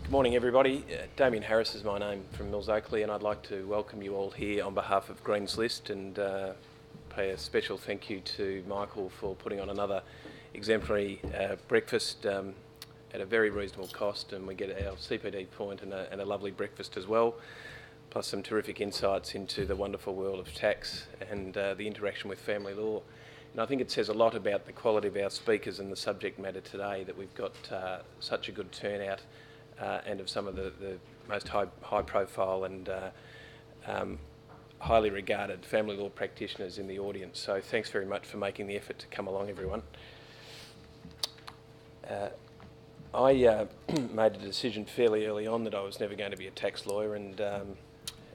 Good morning, everybody. Damian Harris is my name from Mills Oakley, and I'd like to welcome you all here on behalf of Green's List and pay a special thank you to Michael for putting on another exemplary breakfast at a very reasonable cost, and we get our CPD point and a lovely breakfast as well, plus some terrific insights into the wonderful world of tax and the interaction with family law. And I think it says a lot about the quality of our speakers and the subject matter today that we've got such a good turnout and of some of the most high profile and highly regarded family law practitioners in the audience. So thanks very much for making the effort to come along, everyone. I made a decision fairly early on that I was never going to be a tax lawyer, and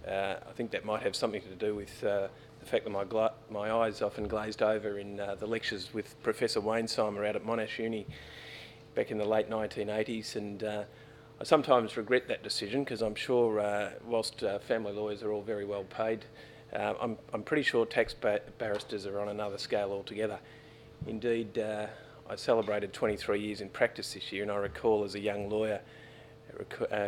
I think that might have something to do with the fact that my eyes often glazed over in the lectures with Professor Wainsheimer out at Monash Uni back in the late 1980s, and I sometimes regret that decision because I'm sure whilst family lawyers are all very well paid, I'm pretty sure tax barristers are on another scale altogether. Indeed, I celebrated 23 years in practice this year, and I recall as a young lawyer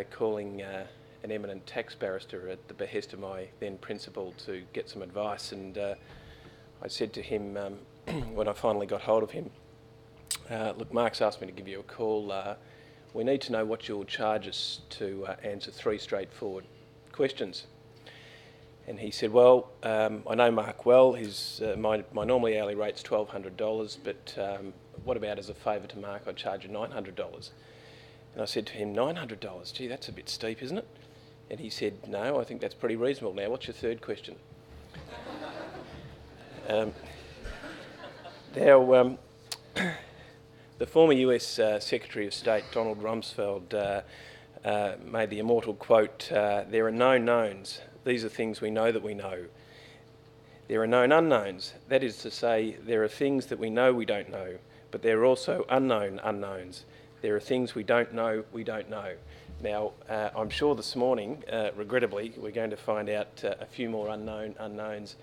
calling an eminent tax barrister at the behest of my then principal to get some advice, and I said to him when I finally got hold of him, look, Mark's asked me to give you a call. We need to know what you'll charge us to answer 3 straightforward questions. And he said, well, I know Mark well. My normally hourly rate's $1,200, but what about as a favour to Mark, I'd charge you $900. And I said to him, $900? Gee, that's a bit steep, isn't it? And he said, no, I think that's pretty reasonable. Now, what's your third question? The former US Secretary of State, Donald Rumsfeld, made the immortal quote, there are no knowns. These are things we know that we know. There are known unknowns. That is to say, there are things that we know we don't know, but there are also unknown unknowns. There are things we don't know we don't know. Now, I'm sure this morning, regrettably, we're going to find out a few more unknown unknowns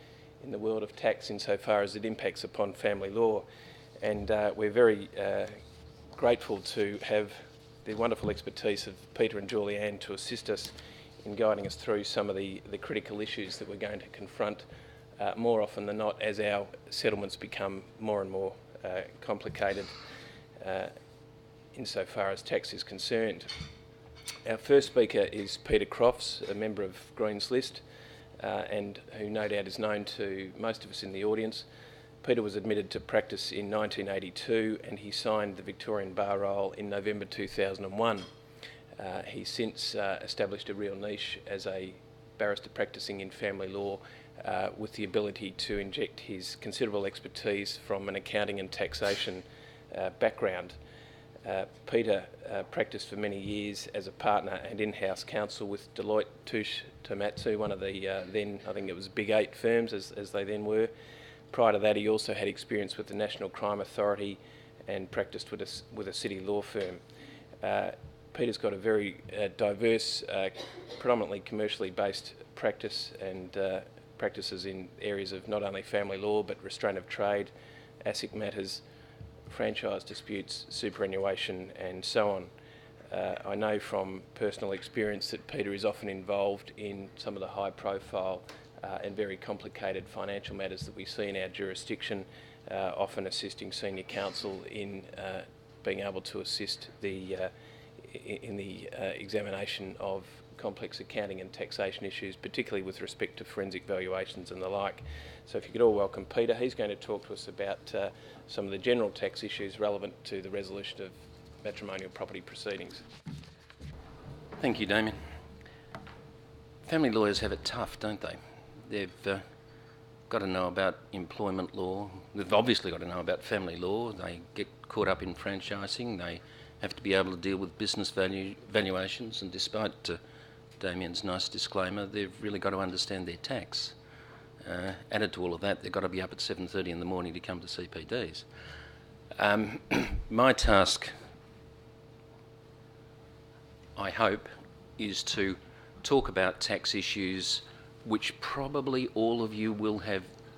in the world of tax insofar as it impacts upon family law. And we're very grateful to have the wonderful expertise of Peter and Julianne to assist us in guiding us through some of the critical issues that we're going to confront more often than not as our settlements become more and more complicated insofar as tax is concerned. Our first speaker is Peter Crofts, a member of Green's List, and who no doubt is known to most of us in the audience. Peter was admitted to practice in 1982 and he signed the Victorian bar roll in November 2001. He's since established a real niche as a barrister practising in family law with the ability to inject his considerable expertise from an accounting and taxation background. Peter practised for many years as a partner and in-house counsel with Deloitte Touche Tohmatsu, one of the then, I think it was Big 8 firms as they then were. Prior to that, he also had experience with the National Crime Authority and practised with a city law firm. Peter's got a very diverse, predominantly commercially based practice and practices in areas of not only family law but restraint of trade, ASIC matters, franchise disputes, superannuation and so on. I know from personal experience that Peter is often involved in some of the high profile and very complicated financial matters that we see in our jurisdiction, often assisting senior counsel in being able to assist in the examination of complex accounting and taxation issues, particularly with respect to forensic valuations and the like. So if you could all welcome Peter, he's going to talk to us about some of the general tax issues relevant to the resolution of matrimonial property proceedings. Thank you, Damian. Family lawyers have it tough, don't they? They've got to know about employment law. They've obviously got to know about family law. They get caught up in franchising. They have to be able to deal with business valuations. And despite Damian's nice disclaimer, they've really got to understand their tax. Added to all of that, they've got to be up at 7:30 in the morning to come to CPDs. My task, I hope, is to talk about tax issues which probably all of you will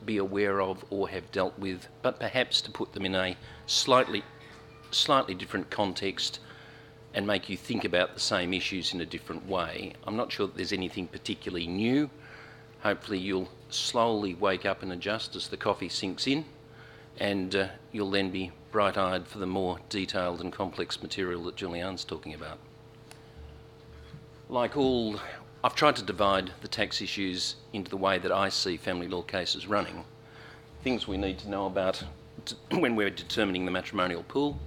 be aware of or have dealt with, but perhaps to put them in a slightly different context and make you think about the same issues in a different way. I'm not sure that there's anything particularly new. Hopefully you'll slowly wake up and adjust as the coffee sinks in, and you'll then be bright-eyed for the more detailed and complex material that Julianne's talking about. Like all, I've tried to divide the tax issues into the way that I see family law cases running. Things we need to know about when we're determining the matrimonial pool,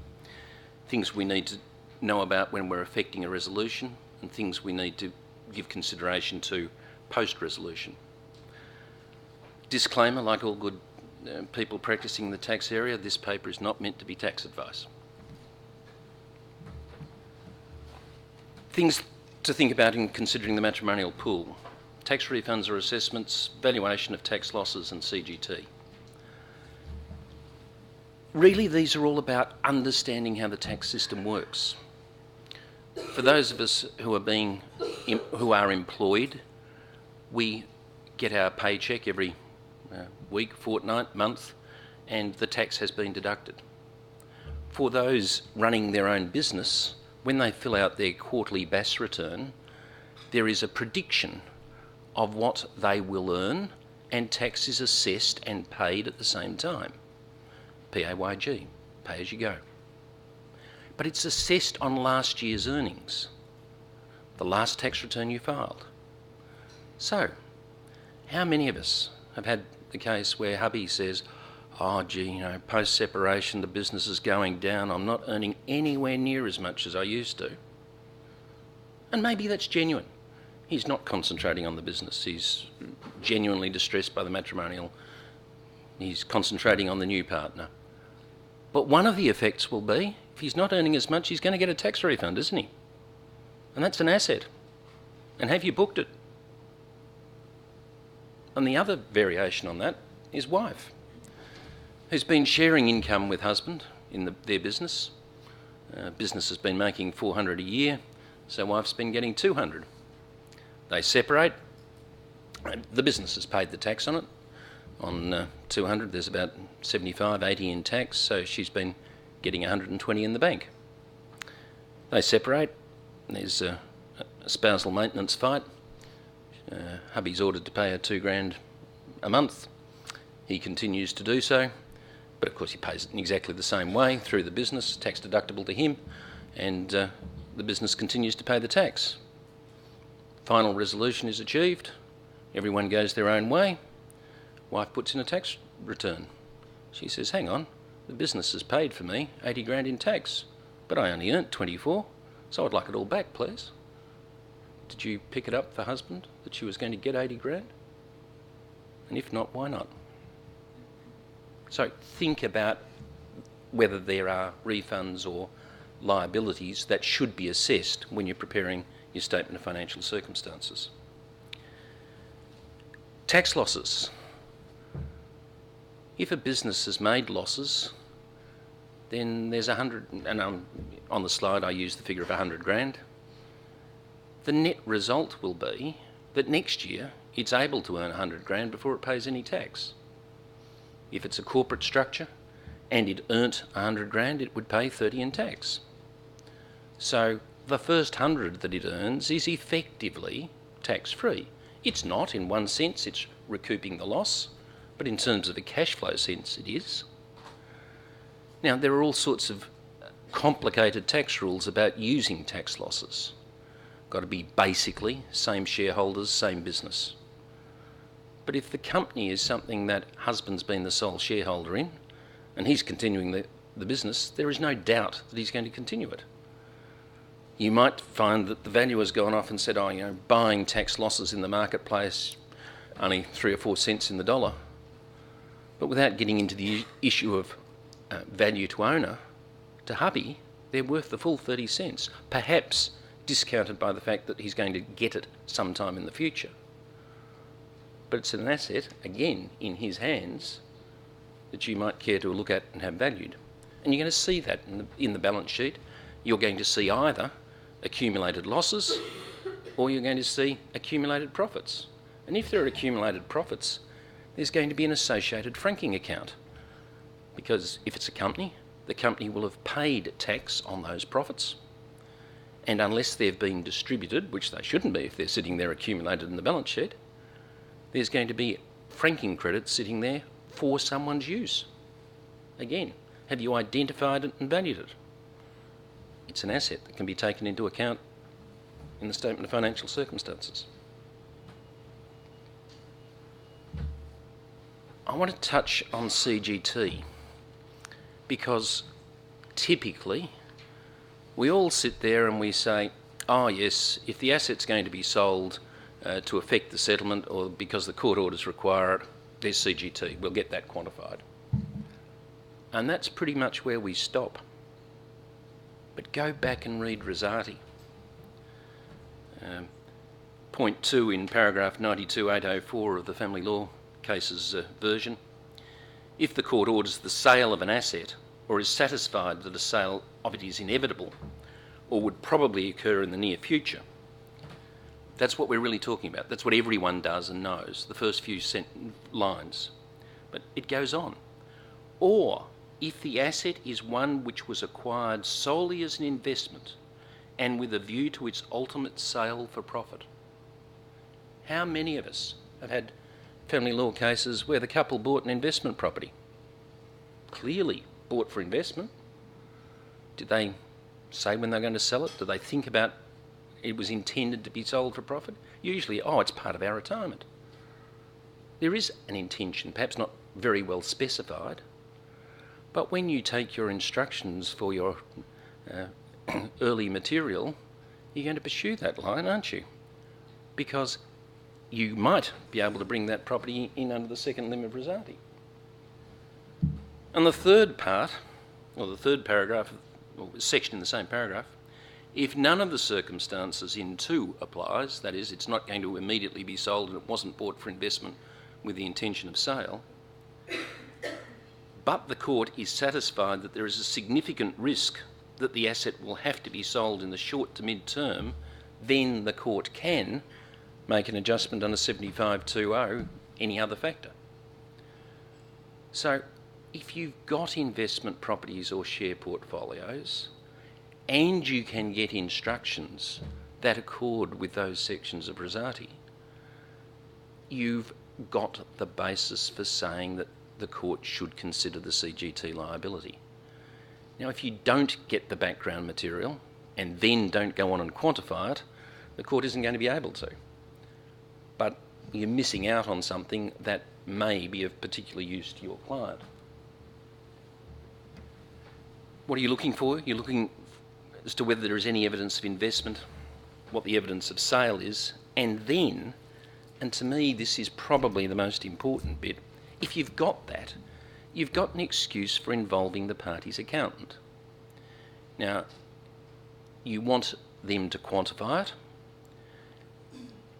things we need to know about when we're effecting a resolution, and things we need to give consideration to post-resolution. Disclaimer, like all good people practising in the tax area, this paper is not meant to be tax advice. Things to think about in considering the matrimonial pool: tax refunds or assessments, valuation of tax losses, and CGT. Really, these are all about understanding how the tax system works. For those of us who are employed, we get our paycheck every week, fortnight, month, and the tax has been deducted. For those running their own business, when they fill out their quarterly BAS return, there is a prediction of what they will earn, and tax is assessed and paid at the same time. PAYG, pay as you go. But it's assessed on last year's earnings, the last tax return you filed. So, how many of us have had the case where hubby says, oh gee, you know, post-separation the business is going down, I'm not earning anywhere near as much as I used to. And maybe that's genuine. He's not concentrating on the business, he's genuinely distressed by the matrimonial, he's concentrating on the new partner. But one of the effects will be, if he's not earning as much, he's going to get a tax refund, isn't he? And that's an asset. And have you booked it? And the other variation on that is wife, who's been sharing income with husband in their business. Business has been making $400 a year, so wife's been getting $200. They separate. The business has paid the tax on it. On 200, there's about 75, 80 in tax, so she's been getting 120 in the bank. They separate. There's a spousal maintenance fight. Hubby's ordered to pay her $2,000 a month. He continues to do so, but of course he pays it in exactly the same way through the business, tax deductible to him, and the business continues to pay the tax. Final resolution is achieved. Everyone goes their own way. Wife puts in a tax return. She says, hang on, the business has paid for me $80,000 in tax, but I only earned 24, so I'd like it all back, please. Did you pick it up for husband that she was going to get $80,000? And if not, why not? So think about whether there are refunds or liabilities that should be assessed when you're preparing your statement of financial circumstances. Tax losses. If a business has made losses, then there's 100, and on the slide I use the figure of $100,000. The net result will be that next year it's able to earn $100,000 before it pays any tax. If it's a corporate structure and it earned $100,000, it would pay 30 in tax. So the first 100 that it earns is effectively tax-free. It's not, in one sense, it's recouping the loss, but in terms of a cash flow sense, it is. Now, there are all sorts of complicated tax rules about using tax losses. Got to be basically same shareholders, same business. But if the company is something that husband's been the sole shareholder in, and he's continuing the business, there is no doubt that he's going to continue it. You might find that the value has gone off and said, oh, you know, buying tax losses in the marketplace, only 3 or 4 cents in the dollar. But without getting into the issue of value to owner, to hubby, they're worth the full 30 cents, perhaps discounted by the fact that he's going to get it sometime in the future. But it's an asset, again, in his hands that you might care to look at and have valued. And you're going to see that in the balance sheet. You're going to see either accumulated losses or you're going to see accumulated profits. And if there are accumulated profits, there's going to be an associated franking account, because if it's a company, the company will have paid tax on those profits, And unless they've been distributed, which they shouldn't be if they're sitting there accumulated in the balance sheet, there's going to be franking credits sitting there for someone's use. Again, have you identified it and valued it? It's an asset that can be taken into account in the statement of financial circumstances. I want to touch on CGT because typically we all sit there and we say, oh yes, if the asset's going to be sold to effect the settlement or because the court orders require it, there's CGT, we'll get that quantified. And that's pretty much where we stop. But go back and read Rosati. Point 2 in paragraph 92.804 of the Family Law Cases version. If the court orders the sale of an asset or is satisfied that a sale of it is inevitable or would probably occur in the near future, that's what we're really talking about. That's what everyone does and knows, the first few lines. But it goes on. Or if the asset is one which was acquired solely as an investment and with a view to its ultimate sale for profit. How many of us have had family law cases where the couple bought an investment property? Clearly bought for investment. Did they say when they're going to sell it? Did they think about it was intended to be sold for profit? Usually, oh, it's part of our retirement. There is an intention, perhaps not very well specified, but when you take your instructions for your early material, you're going to pursue that line, aren't you? Because you might be able to bring that property in under the second limit of Rosati. And the third part, or the third paragraph, or section in the same paragraph, if none of the circumstances in 2 applies, that is, it's not going to immediately be sold and it wasn't bought for investment with the intention of sale, but the court is satisfied that there is a significant risk that the asset will have to be sold in the short to mid-term, then the court can make an adjustment under 7520, any other factor. So if you've got investment properties or share portfolios and you can get instructions that accord with those sections of Rosati, you've got the basis for saying that the court should consider the CGT liability. Now, if you don't get the background material and then don't go on and quantify it, the court isn't going to be able to. But you're missing out on something that may be of particular use to your client. What are you looking for? You're looking as to whether there is any evidence of investment, what the evidence of sale is, and then, and to me this is probably the most important bit, if you've got that, you've got an excuse for involving the party's accountant. Now, you want them to quantify it.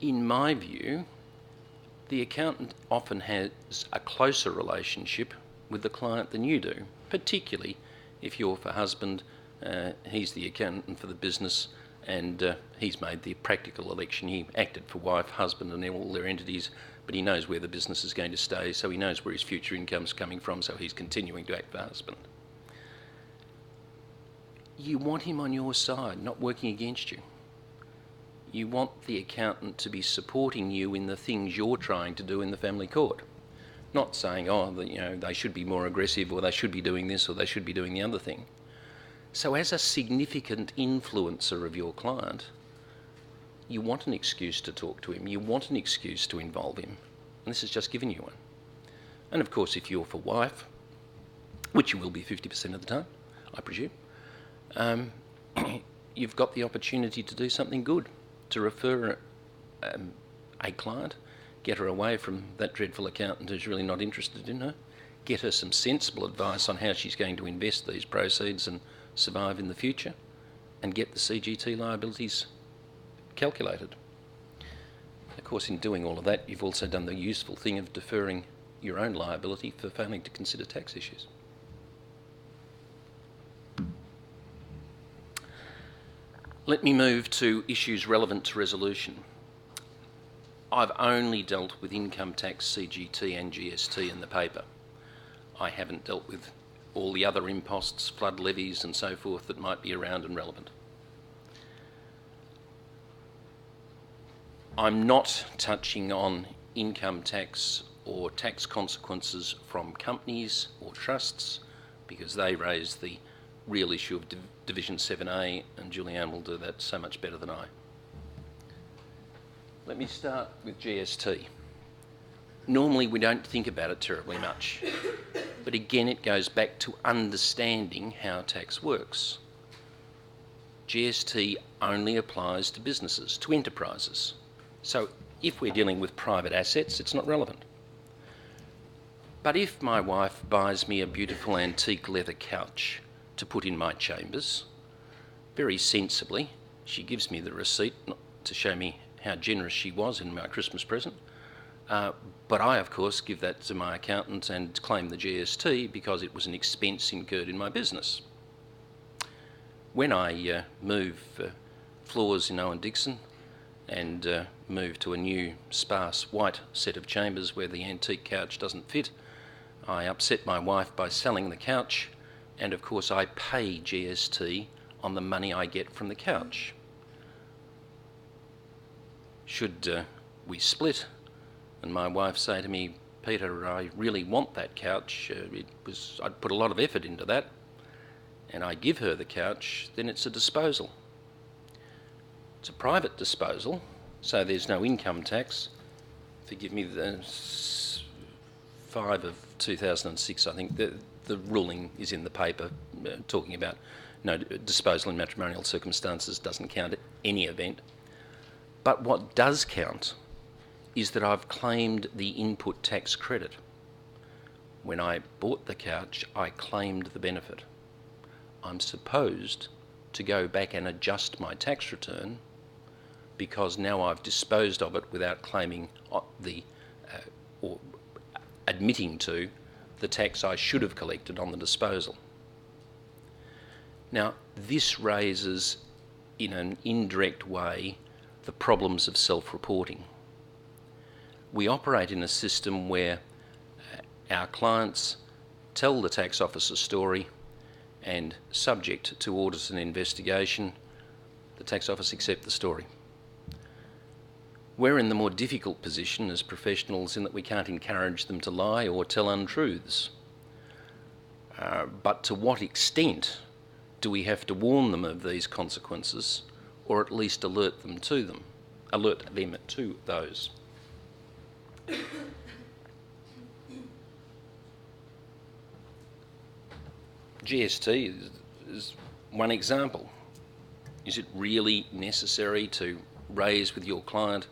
In my view, the accountant often has a closer relationship with the client than you do, particularly if you're for husband, he's the accountant for the business, and he's made the practical election. He acted for wife, husband and all their entities, but he knows where the business is going to stay, so he knows where his future income's coming from, so he's continuing to act for husband. You want him on your side, not working against you. You want the accountant to be supporting you in the things you're trying to do in the family court. Not saying, oh, they should be more aggressive, or they should be doing this, or they should be doing the other thing. So as a significant influencer of your client, you want an excuse to talk to him, you want an excuse to involve him, and this has just given you one. And of course, if you're for wife, which you will be 50% of the time, I presume, you've got the opportunity to do something good, to refer a client, get her away from that dreadful accountant who's really not interested in her, get her some sensible advice on how she's going to invest these proceeds and survive in the future, and get the CGT liabilities calculated. Of course, in doing all of that, you've also done the useful thing of deferring your own liability for failing to consider tax issues. Let me move to issues relevant to resolution. I've only dealt with income tax, CGT and GST in the paper. I haven't dealt with all the other imposts, flood levies and so forth that might be around and relevant. I'm not touching on income tax or tax consequences from companies or trusts, because they raise the real issue of Division 7A, and Julianne will do that so much better than I. Let me start with GST. Normally we don't think about it terribly much, but again it goes back to understanding how tax works. GST only applies to businesses, to enterprises. So if we're dealing with private assets, it's not relevant. But if my wife buys me a beautiful antique leather couch to put in my chambers, very sensibly, she gives me the receipt to show me how generous she was in my Christmas present, but I, of course, give that to my accountant and claim the GST because it was an expense incurred in my business. When I move floors in Owen Dixon and move to a new sparse white set of chambers where the antique couch doesn't fit, I upset my wife by selling the couch, and of course I pay GST on the money I get from the couch. Should we split and my wife say to me, "Peter, I really want that couch, I'd put a lot of effort into that," and I give her the couch, then it's a disposal. It's a private disposal, so there's no income tax. Forgive me, the 5 of 2006, I think, the ruling is in the paper talking about no disposal in matrimonial circumstances doesn't count at any event. But what does count is that I've claimed the input tax credit. When I bought the couch, I claimed the benefit. I'm supposed to go back and adjust my tax return because now I've disposed of it without claiming or admitting to the tax I should have collected on the disposal. Now, this raises, in an indirect way, the problems of self-reporting. We operate in a system where our clients tell the tax office a story, and subject to audit and investigation, the tax office accept the story. We're in the more difficult position as professionals in that we can't encourage them to lie or tell untruths. But to what extent do we have to warn them of these consequences, or at least alert them to those? GST is one example. Is it really necessary to raise with your client,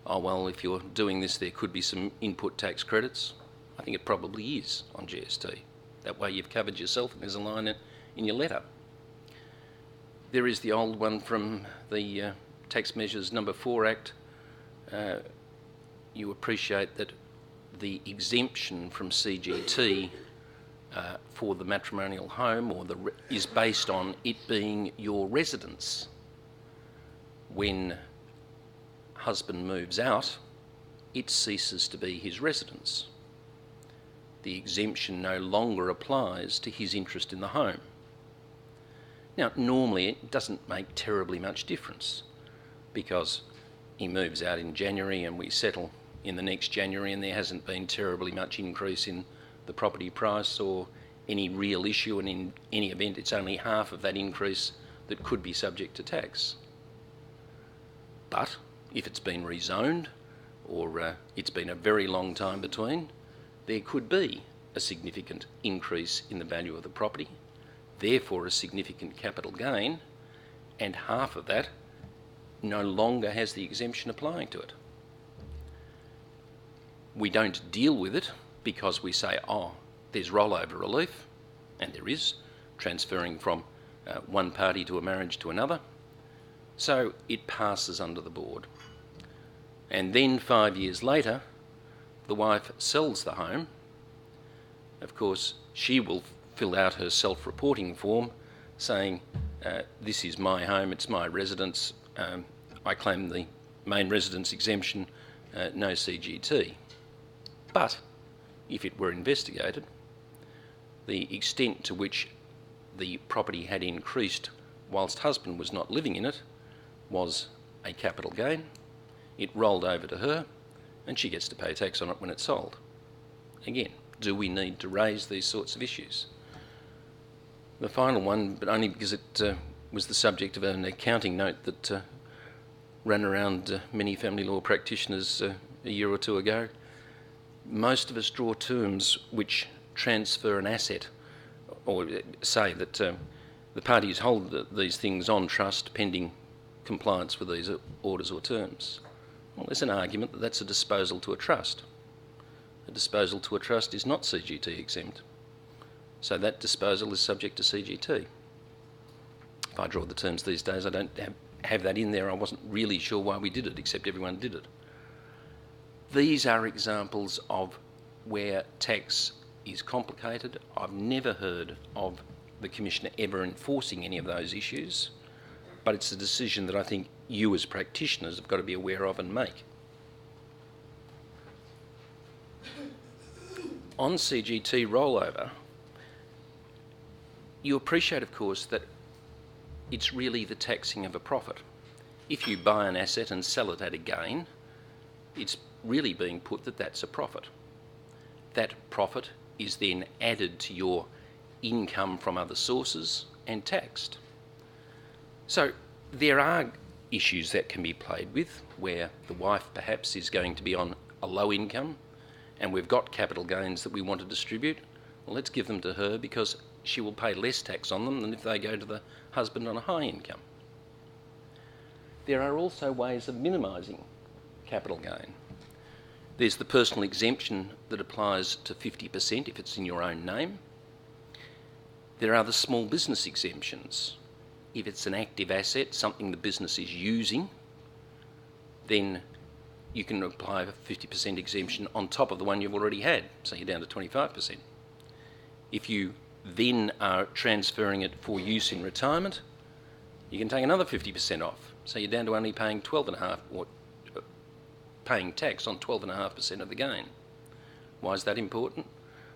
"Oh, well, if you're doing this, there could be some input tax credits"? I think it probably is on GST. That way you've covered yourself and there's a line in your letter. There is the old one from the Tax Measures No. 4 Act. You appreciate that the exemption from CGT for the matrimonial home is based on it being your residence. When husband moves out, it ceases to be his residence. The exemption no longer applies to his interest in the home. Now, normally it doesn't make terribly much difference because he moves out in January and we settle in the next January and there hasn't been terribly much increase in the property price or any real issue, and in any event it's only half of that increase that could be subject to tax. But if it's been rezoned or it's been a very long time between, there could be a significant increase in the value of the property, therefore a significant capital gain, and half of that no longer has the exemption applying to it. We don't deal with it because we say, "Oh, there's rollover relief," and there is, transferring from one party to a marriage to another, so it passes under the board. And then 5 years later, the wife sells the home. Of course, she will fill out her self-reporting form saying, "This is my home, it's my residence, I claim the main residence exemption, no CGT." But if it were investigated, the extent to which the property had increased whilst husband was not living in it was a capital gain. it rolled over to her, and she gets to pay tax on it when it's sold. Again, do we need to raise these sorts of issues? The final one, but only because it was the subject of an accounting note that ran around many family law practitioners a year or two ago. Most of us draw terms which transfer an asset, or say that the parties hold these things on trust pending compliance with these orders or terms. Well, there's an argument that that's a disposal to a trust. A disposal to a trust is not CGT exempt. So that disposal is subject to CGT. If I draw the terms these days, I don't have that in there. I wasn't really sure why we did it, except everyone did it. These are examples of where tax is complicated. I've never heard of the Commissioner ever enforcing any of those issues, but it's a decision that I think you as practitioners have got to be aware of and make. On CGT rollover, you appreciate, of course, that it's really the taxing of a profit. If you buy an asset and sell it at a gain, it's really being put that that's a profit. That profit is then added to your income from other sources and taxed. So there are issues that can be played with where the wife perhaps is going to be on a low income and we've got capital gains that we want to distribute. Well, let's give them to her because she will pay less tax on them than if they go to the husband on a high income. There are also ways of minimising capital gain. There's the personal exemption that applies to 50% if it's in your own name. There are the small business exemptions. If it's an active asset, something the business is using, then you can apply a 50% exemption on top of the one you've already had, so you're down to 25%. If you then are transferring it for use in retirement, you can take another 50% off, so you're down to only paying 12.5%, or paying tax on 12.5% of the gain. Why is that important?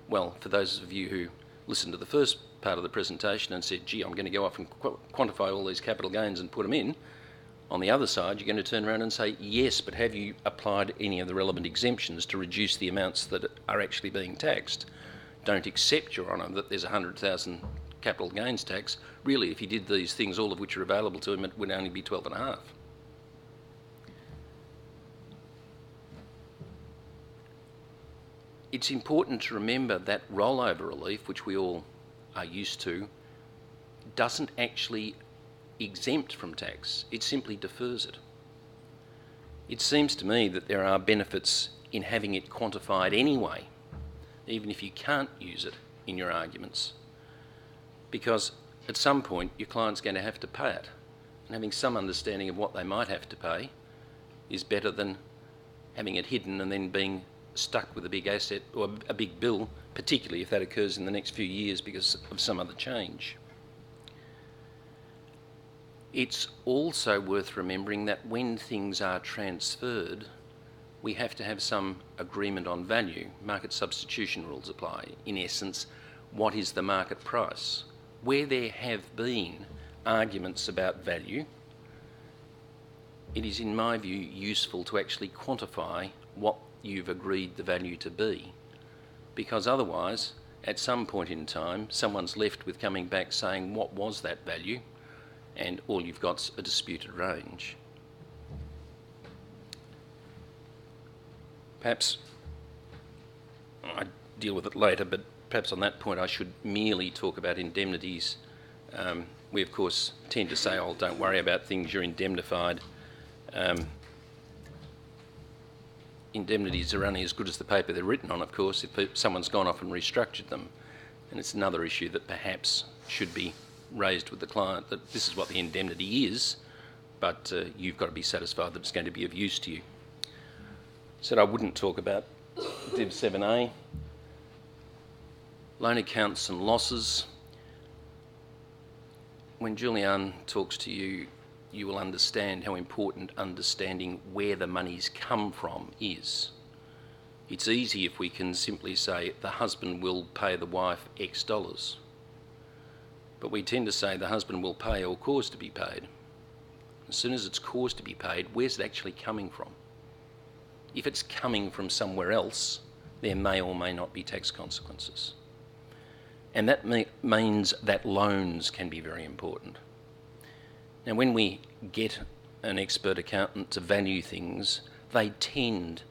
Well, for those of you who listened to the first part of the presentation and said, gee, I'm going to go off and quantify all these capital gains and put them in, on the other side, you're going to turn around and say, yes, but have you applied any of the relevant exemptions to reduce the amounts that are actually being taxed? Don't accept, Your Honour, that there's 100,000 capital gains tax. Really, if he did these things, all of which are available to him, it would only be 12.5. It's important to remember that rollover relief, which we all are used to, doesn't actually exempt from tax. It simply defers it. It seems to me that there are benefits in having it quantified anyway, even if you can't use it in your arguments, because at some point your client's going to have to pay it, and having some understanding of what they might have to pay is better than having it hidden and then being stuck with a big asset or a big bill, particularly if that occurs in the next few years because of some other change. It's also worth remembering that when things are transferred, we have to have some agreement on value. Market substitution rules apply. In essence, what is the market price? Where there have been arguments about value, it is, in my view, useful to actually quantify what you've agreed the value to be, because otherwise, at some point in time, someone's left with coming back saying, what was that value? And all you've got's a disputed range. Perhaps I deal with it later, but perhaps on that point I should merely talk about indemnities. We, of course, tend to say, oh, don't worry about things, you're indemnified. Indemnities are only as good as the paper they're written on, of course, if someone's gone off and restructured them. And it's another issue that perhaps should be raised with the client, that this is what the indemnity is, but you've got to be satisfied that it's going to be of use to you. Said I wouldn't talk about Div 7A. Loan accounts and losses. When Julianne talks to you, you will understand how important understanding where the money's come from is. It's easy if we can simply say the husband will pay the wife X dollars. But we tend to say the husband will pay or cause to be paid. As soon as it's caused to be paid, where's it actually coming from? If it's coming from somewhere else, there may or may not be tax consequences. And that means that loans can be very important. Now, when we get an expert accountant to value things, they tend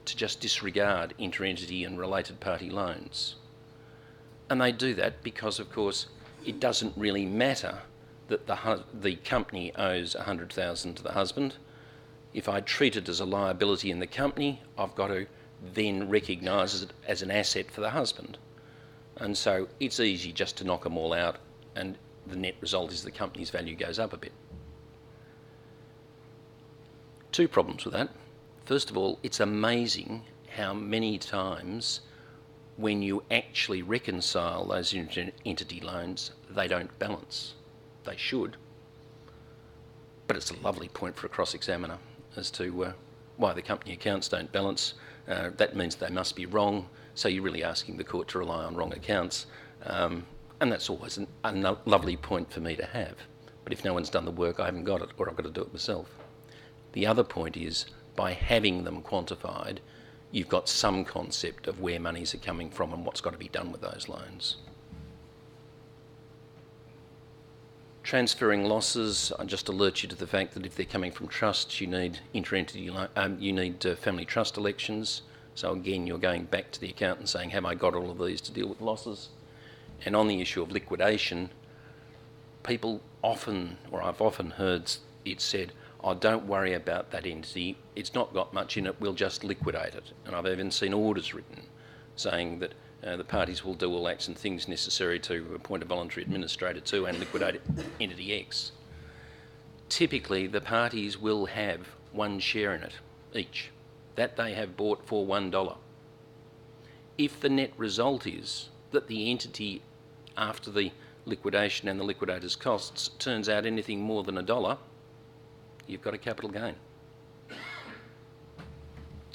to just disregard inter-entity and related party loans. And they do that because, of course, it doesn't really matter that the company owes $100,000 to the husband. If I treat it as a liability in the company, I've got to then recognise it as an asset for the husband. And so it's easy just to knock them all out, and the net result is the company's value goes up a bit. Two problems with that. First of all, it's amazing how many times when you actually reconcile those entity loans, they don't balance. They should. But it's a lovely point for a cross-examiner as to why the company accounts don't balance. That means they must be wrong, so you're really asking the court to rely on wrong accounts. And that's always a lovely point for me to have. But if no one's done the work, I haven't got it, or I've got to do it myself. The other point is, by having them quantified, you've got some concept of where monies are coming from and what's got to be done with those loans. Transferring losses, I just alert you to the fact that if they're coming from trusts, you need family trust elections. So again, you're going back to the accountant saying, have I got all of these to deal with losses? And on the issue of liquidation, people often, or I've often heard it said, oh, don't worry about that entity, it's not got much in it, we'll just liquidate it. And I've even seen orders written saying that the parties will do all acts and things necessary to appoint a voluntary administrator to and liquidate entity X. Typically, the parties will have one share in it each, that they have bought for $1. If the net result is that the entity, after the liquidation and the liquidator's costs, turns out anything more than $1, you've got a capital gain.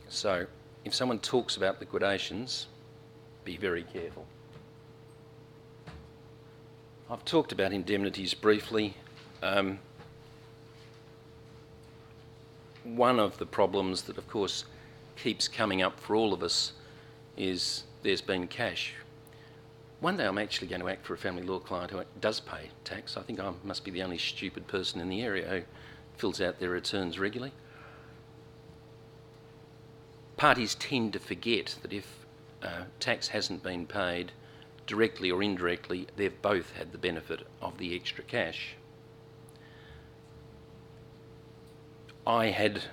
So if someone talks about liquidations, be very careful. I've talked about indemnities briefly. One of the problems that, of course, keeps coming up for all of us is there's been cash. One day I'm actually going to act for a family law client who does pay tax. I think I must be the only stupid person in the area who fills out their returns regularly. Parties tend to forget that if tax hasn't been paid, directly or indirectly, they've both had the benefit of the extra cash. I had,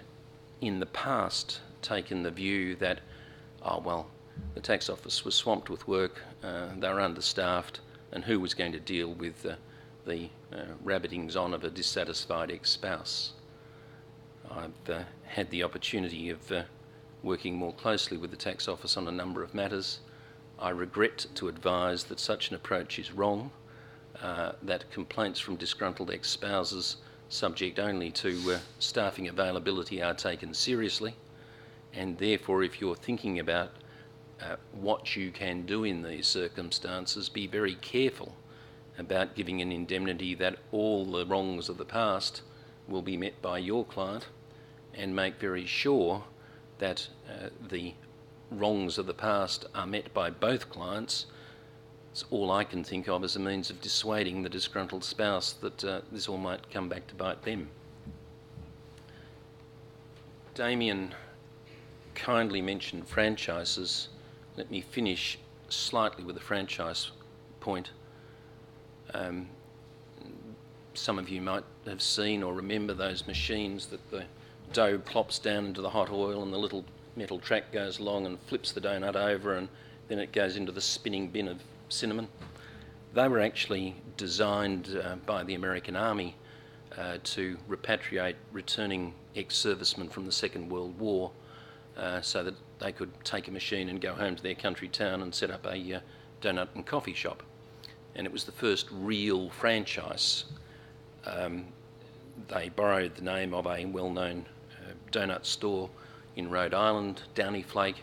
in the past, taken the view that, oh well, the tax office was swamped with work, they were understaffed, and who was going to deal with the rabbitings on of a dissatisfied ex-spouse. I've had the opportunity of working more closely with the tax office on a number of matters. I regret to advise that such an approach is wrong, that complaints from disgruntled ex-spouses subject only to staffing availability are taken seriously, and therefore if you're thinking about what you can do in these circumstances, be very careful about giving an indemnity that all the wrongs of the past will be met by your client, and make very sure that the wrongs of the past are met by both clients. It's all I can think of as a means of dissuading the disgruntled spouse that this all might come back to bite them. Damian kindly mentioned franchises. Let me finish slightly with a franchise point. Some of you might have seen or remember those machines that the dough plops down into the hot oil and the little metal track goes along and flips the donut over, and then it goes into the spinning bin of cinnamon. They were actually designed by the American Army to repatriate returning ex-servicemen from the Second World War, so that they could take a machine and go home to their country town and set up a donut and coffee shop. And it was the first real franchise. They borrowed the name of a well-known donut store in Rhode Island, Downy Flake,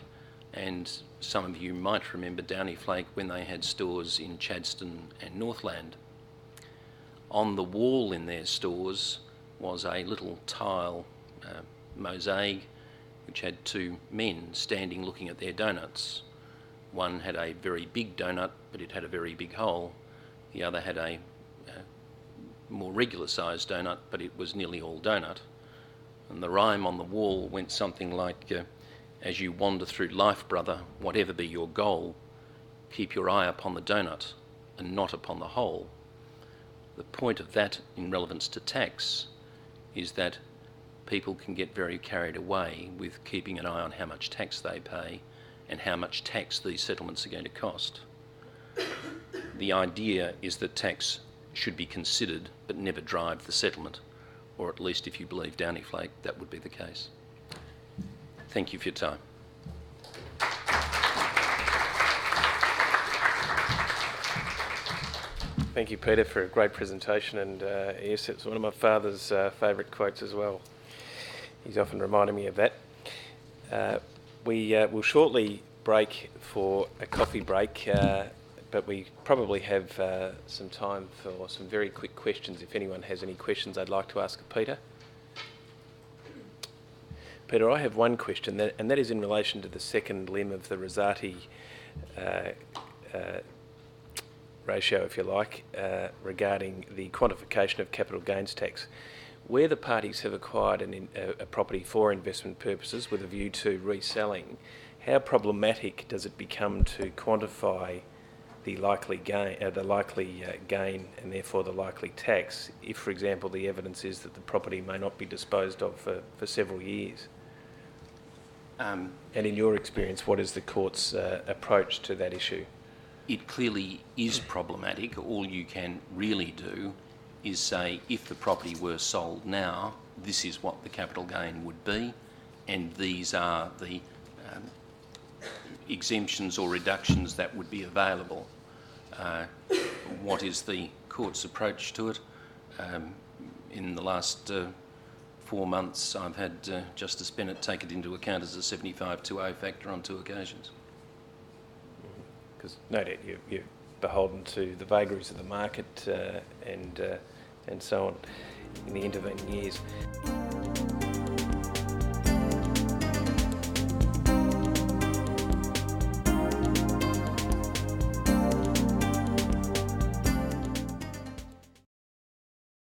and some of you might remember Downy Flake when they had stores in Chadstone and Northland. On the wall in their stores was a little tile mosaic which had two men standing looking at their donuts. One had a very big donut, but it had a very big hole. The other had a more regular sized donut, but it was nearly all donut. And the rhyme on the wall went something like, as you wander through life, brother, whatever be your goal, keep your eye upon the donut and not upon the hole. The point of that in relevance to tax is that people can get very carried away with keeping an eye on how much tax they pay and how much tax these settlements are going to cost. The idea is that tax should be considered but never drive the settlement, or at least if you believe Downy Flake, that would be the case. Thank you for your time. Thank you, Peter, for a great presentation, and yes, it's one of my father's favourite quotes as well. He's often reminded me of that. We will shortly break for a coffee break, but we probably have some time for some very quick questions if anyone has any questions they'd like to ask of Peter. Peter, I have one question, and that is in relation to the second limb of the Rosati ratio, if you like, regarding the quantification of capital gains tax. Where the parties have acquired a property for investment purposes with a view to reselling, how problematic does it become to quantify the likely gain, gain and therefore the likely tax if, for example, the evidence is that the property may not be disposed of for several years? And in your experience, what is the court's approach to that issue? It clearly is problematic. All you can really do is say, if the property were sold now, this is what the capital gain would be, and these are the exemptions or reductions that would be available. What is the court's approach to it? In the last 4 months, I've had Justice Bennett take it into account as a 75-0 factor on 2 occasions. Because no doubt you're beholden to the vagaries of the market and so on in the intervening years.